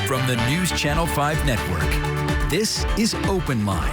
From the News Channel 5 Network, this is OpenLine.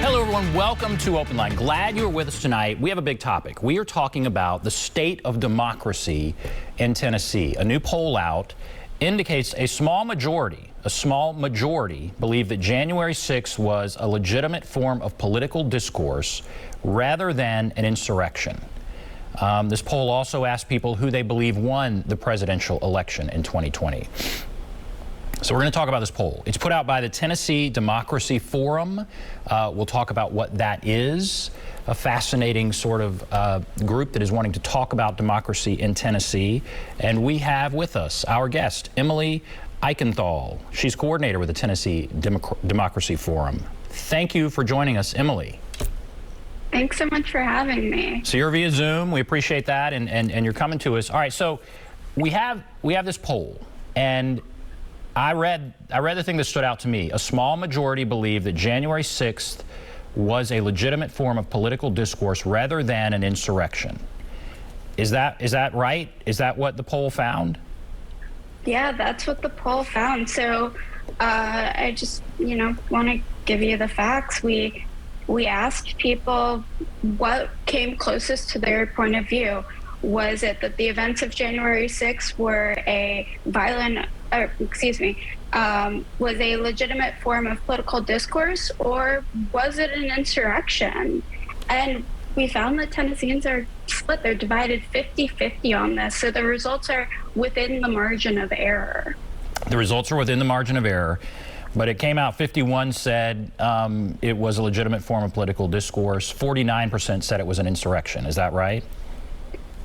Hello, everyone. Welcome to OpenLine. Glad you're with us tonight. We have a big topic. We are talking about the state of democracy in Tennessee. A new poll out indicates a small majority believe that January 6th was a legitimate form of political discourse rather than an insurrection. This poll also asked people who they believe won the presidential election in 2020. So we're going to talk about this poll. It's put out by the Tennessee Democracy Forum. We'll talk about what that is, a fascinating sort of group that is wanting to talk about democracy in Tennessee. And we have with us our guest, Emily Eichenthal. She's coordinator with the Tennessee Democracy Forum. Thank you for joining us, Emily. Thanks so much for having me. So you're via Zoom. We appreciate that, and you're coming to us. All right, so we have this poll, and I read the thing that stood out to me. A small majority believe that January 6th was a legitimate form of political discourse rather than an insurrection. Is that right? Is that what the poll found? Yeah, that's what the poll found. So I just, want to give you the facts. We asked people what came closest to their point of view. Was it that the events of January 6th were was a legitimate form of political discourse, or was it an insurrection? And we found that Tennesseans are split. They're divided 50-50 on this. So the results are within the margin of error. The results are within the margin of error. But it came out 51 said it was a legitimate form of political discourse. 49% said it was an insurrection. Is that right?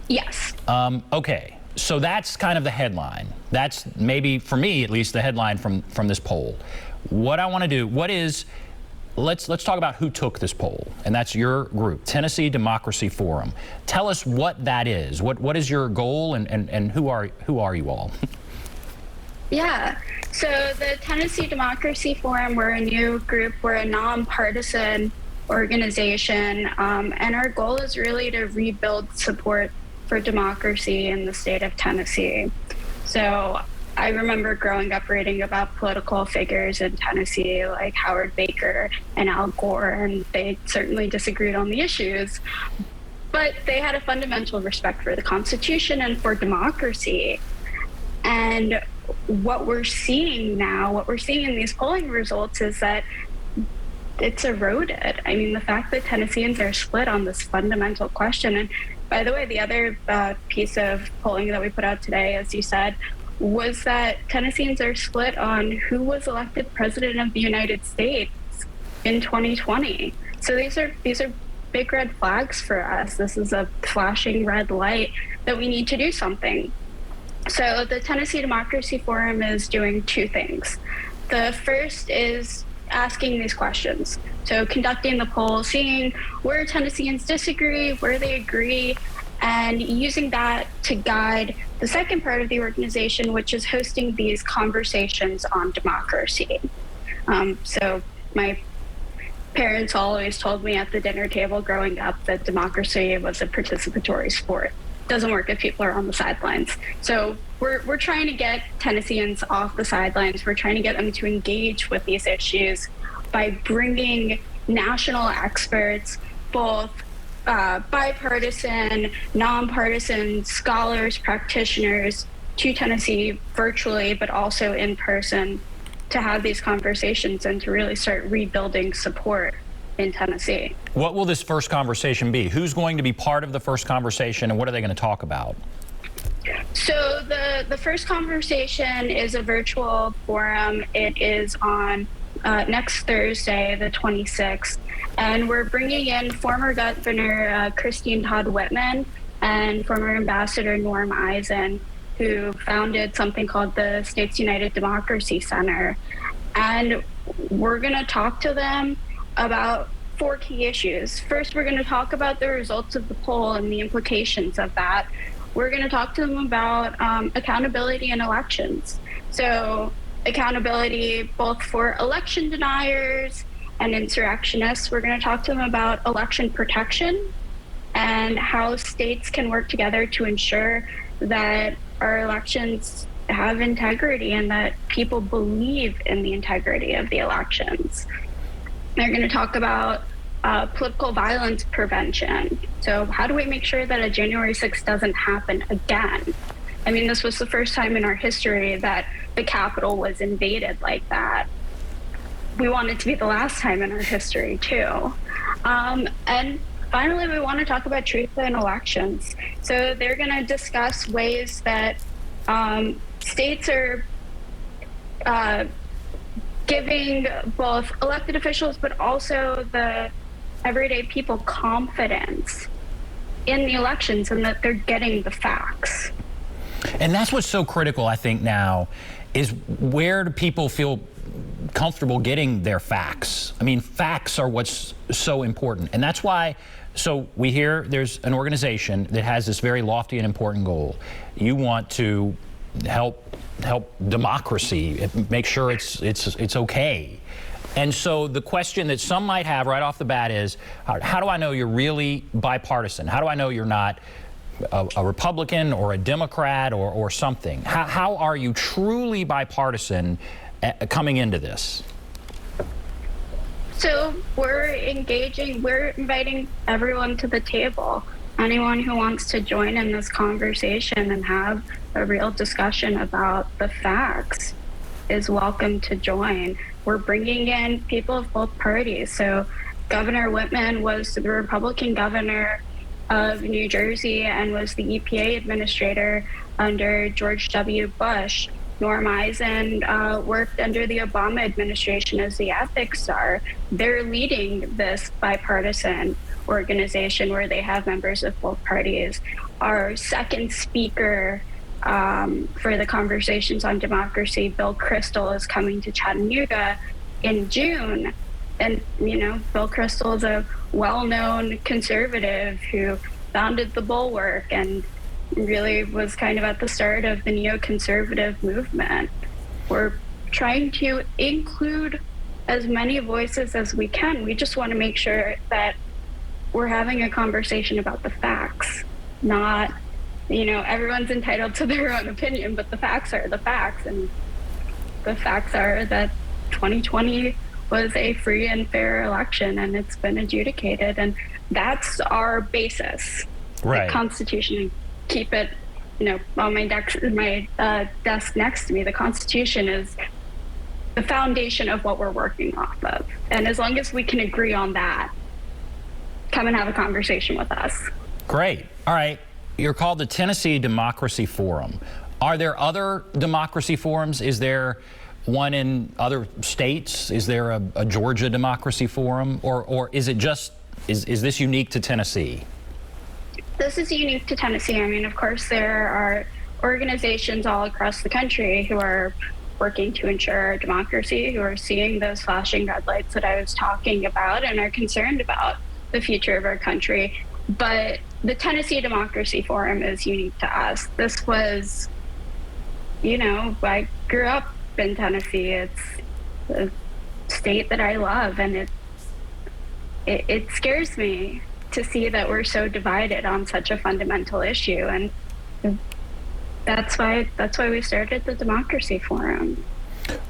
Yes. Okay. So that's kind of the headline. That's maybe, for me at least, the headline from this poll. What I want to do, let's talk about who took this poll, and that's your group, Tennessee Democracy Forum. Tell us what that is. What is your goal, and who are you all? Yeah. So the Tennessee Democracy Forum, we're a new group. We're a nonpartisan organization, and our goal is really to rebuild support for democracy in the state of Tennessee. So I remember growing up reading about political figures in Tennessee like Howard Baker and Al Gore, and they certainly disagreed on the issues, but they had a fundamental respect for the Constitution and for democracy. And what we're seeing in these polling results is that it's eroded. I mean, the fact that Tennesseans are split on this fundamental question. And by the way, the other piece of polling that we put out today, as you said, was that Tennesseans are split on who was elected president of the United States in 2020. So these are big red flags for us. This is a flashing red light that we need to do something. So the Tennessee Democracy Forum is doing two things. The first is asking these questions. So conducting the poll, seeing where Tennesseans disagree, where they agree, and using that to guide the second part of the organization, which is hosting these conversations on democracy. So my parents always told me at the dinner table growing up that democracy was a participatory sport. Doesn't work if people are on the sidelines. So we're trying to get Tennesseans off the sidelines. We're trying to get them to engage with these issues by bringing national experts, both bipartisan, nonpartisan scholars, practitioners to Tennessee virtually, but also in person, to have these conversations and to really start rebuilding support in Tennessee. What will this first conversation be? Who's going to be part of the first conversation, and what are they going to talk about? So the first conversation is a virtual forum. It is on next Thursday, the 26th, and we're bringing in former Governor Christine Todd Whitman and former Ambassador Norm Eisen, who founded something called the States United Democracy Center. And we're going to talk to them about four key issues. First, we're going to talk about the results of the poll and the implications of that. We're going to talk to them about accountability in elections. So accountability both for election deniers and insurrectionists. We're going to talk to them about election protection and how states can work together to ensure that our elections have integrity and that people believe in the integrity of the elections. They're going to talk about political violence prevention. So how do we make sure that a January 6th doesn't happen again? I mean, this was the first time in our history that the Capitol was invaded like that. We want it to be the last time in our history, too. And finally, we want to talk about truth in elections. So they're going to discuss ways that states are giving both elected officials but also the everyday people confidence in the elections and that they're getting the facts. And that's what's so critical, I think, now, is where do people feel comfortable getting their facts? I mean, facts are what's so important. And that's why, so we hear there's an organization that has this very lofty and important goal. You want to help democracy, make sure it's okay. And so the question that some might have right off the bat is, how do I know you're really bipartisan? How do I know you're not a Republican or a Democrat or something? How are you truly bipartisan coming into this? So we're inviting everyone to the table. Anyone who wants to join in this conversation and have a real discussion about the facts is welcome to join. We're bringing in people of both parties. So Governor Whitman was the Republican governor of New Jersey and was the EPA administrator under George W. Bush. Norm Eisen worked under the Obama administration as the ethics czar. They're leading this bipartisan organization where they have members of both parties. Our second speaker for the conversations on democracy, Bill Kristol, is coming to Chattanooga in June. And, you know, Bill Kristol is a well-known conservative who founded the Bulwark and really was kind of at the start of the neoconservative movement. We're trying to include as many voices as we can. We just want to make sure that we're having a conversation about the facts, not, you know, everyone's entitled to their own opinion, but the facts are the facts. And the facts are that 2020 was a free and fair election and it's been adjudicated. And that's our basis. Right. The Constitution, keep it, you know, on my desk next to me. The Constitution is the foundation of what we're working off of. And as long as we can agree on that, come and have a conversation with us. Great. All right. You're called the Tennessee Democracy Forum. Are there other democracy forums? Is there one in other states? Is there a Georgia Democracy Forum? Or is it just, is this unique to Tennessee? This is unique to Tennessee. I mean, of course, there are organizations all across the country who are working to ensure democracy, who are seeing those flashing red lights that I was talking about and are concerned about the future of our country. But the Tennessee Democracy Forum is unique to us. This was, you know, I grew up in Tennessee. It's a state that I love, and it scares me to see that we're so divided on such a fundamental issue. And that's why we started the Democracy Forum.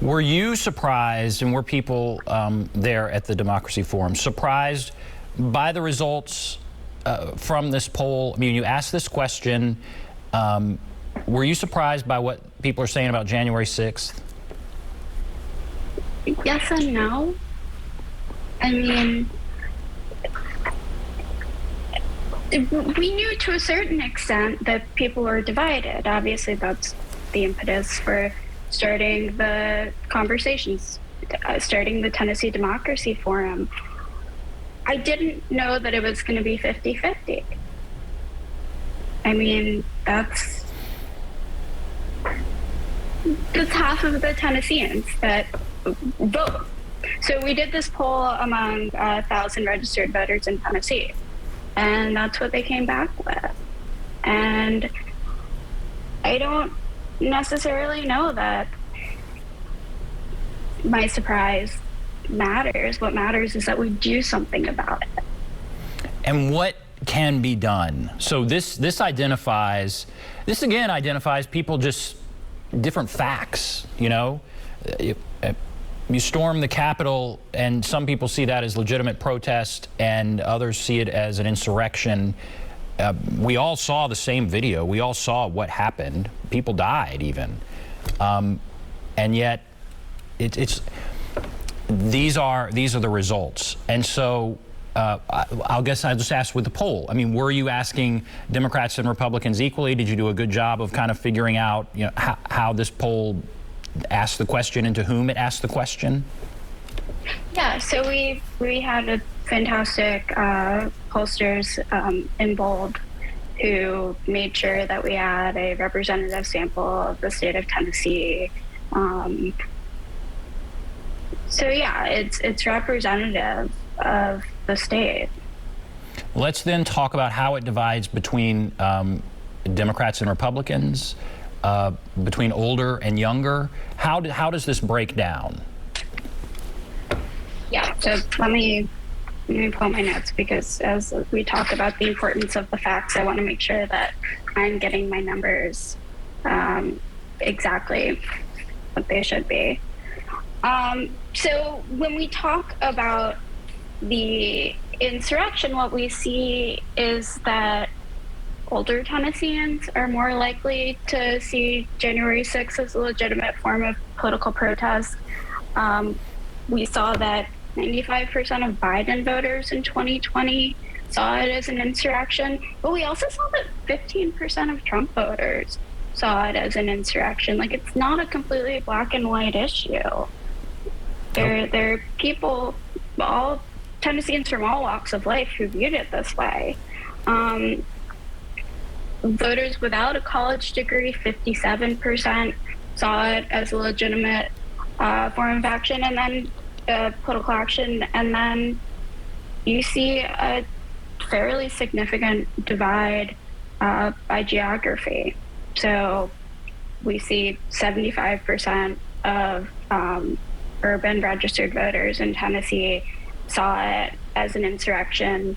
Were you surprised, and were people there at the Democracy Forum surprised by the results from this poll? I mean, you asked this question. Were you surprised by what people are saying about January 6th? Yes and no. I mean, we knew to a certain extent that people were divided. Obviously, that's the impetus for starting the conversations, starting the Tennessee Democracy Forum. I didn't know that it was going to be 50-50. I mean, that's half of the Tennesseans that vote. So we did this poll among 1,000 registered voters in Tennessee, and that's what they came back with. And I don't necessarily know that my surprise matters. What matters is that we do something about it. And what can be done. So this again identifies people, just different facts, you know. You storm the Capitol, and some people see that as legitimate protest, and others see it as an insurrection. We all saw the same video. We all saw what happened. People died even. And yet, these are the results. And so I guess I just asked with the poll. I mean, were you asking Democrats and Republicans equally? Did you do a good job of kind of figuring out, you know, how this poll asked the question and to whom it asked the question? Yeah, so we had a fantastic pollsters in bold who made sure that we had a representative sample of the state of Tennessee. So yeah, it's representative of the state. Let's then talk about how it divides between Democrats and Republicans, between older and younger. How does this break down? Yeah, so let me pull my notes, because as we talk about the importance of the facts, I want to make sure that I'm getting my numbers exactly what they should be. So when we talk about the insurrection, what we see is that older Tennesseans are more likely to see January 6th as a legitimate form of political protest. We saw that 95% of Biden voters in 2020 saw it as an insurrection, but we also saw that 15% of Trump voters saw it as an insurrection. Like, it's not a completely black and white issue. There are people, all Tennesseans from all walks of life, who viewed it this way. Voters without a college degree, 57% saw it as a legitimate form of action, and then political action. And then you see a fairly significant divide by geography. So we see 75% of urban registered voters in Tennessee saw it as an insurrection,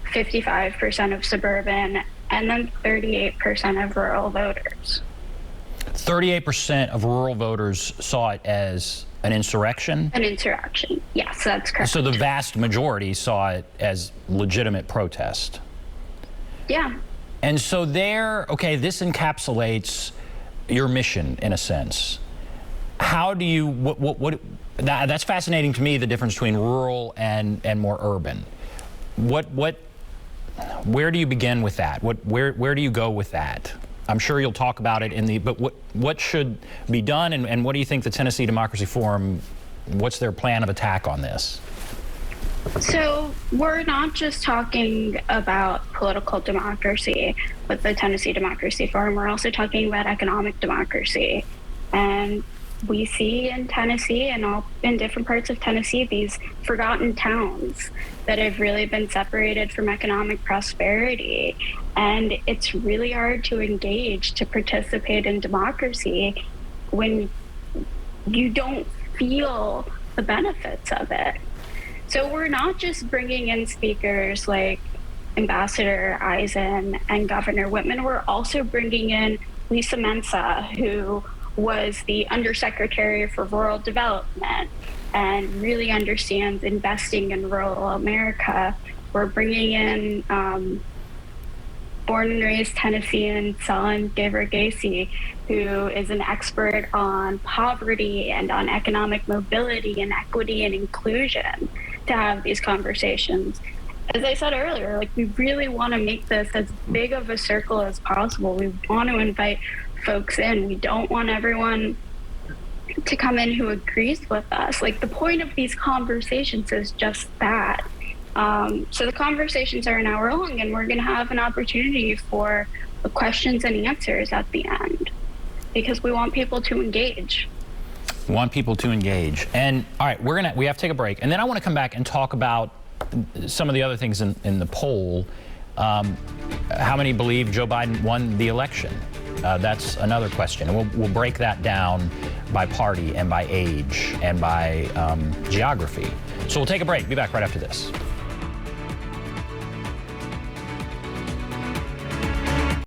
55% of suburban, and then 38% of rural voters. 38% of rural voters saw it as an insurrection? An insurrection, yes, that's correct. So the vast majority saw it as legitimate protest? Yeah. And so this encapsulates your mission, in a sense. How do you, that's fascinating to me, the difference between rural and more urban. Where do you begin with that? Where do you go with that? I'm sure you'll talk about it but what should be done, and what do you think the Tennessee Democracy Forum, what's their plan of attack on this? So we're not just talking about political democracy with the Tennessee Democracy Forum, we're also talking about economic democracy. And we see in Tennessee and in different parts of Tennessee these forgotten towns that have really been separated from economic prosperity. And it's really hard to engage, to participate in democracy when you don't feel the benefits of it. So we're not just bringing in speakers like Ambassador Eisen and Governor Whitman, we're also bringing in Lisa Mensa, who was the Undersecretary for Rural Development and really understands investing in rural America. We're bringing in born and raised Tennessean Selen Geverghese, who is an expert on poverty and on economic mobility and equity and inclusion, to have these conversations. As I said earlier, like, we really want to make this as big of a circle as possible. We want to invite folks in. We don't want everyone to come in who agrees with us. Like, the point of these conversations is just that. So the conversations are an hour long, and we're going to have an opportunity for the questions and answers at the end, because we want people to engage. Want people to engage. And all right, we have to take a break, and then I want to come back and talk about some of the other things in the poll. How many believe Joe Biden won the election? That's another question. And we'll break that down by party and by age and by geography. So we'll take a break. Be back right after this.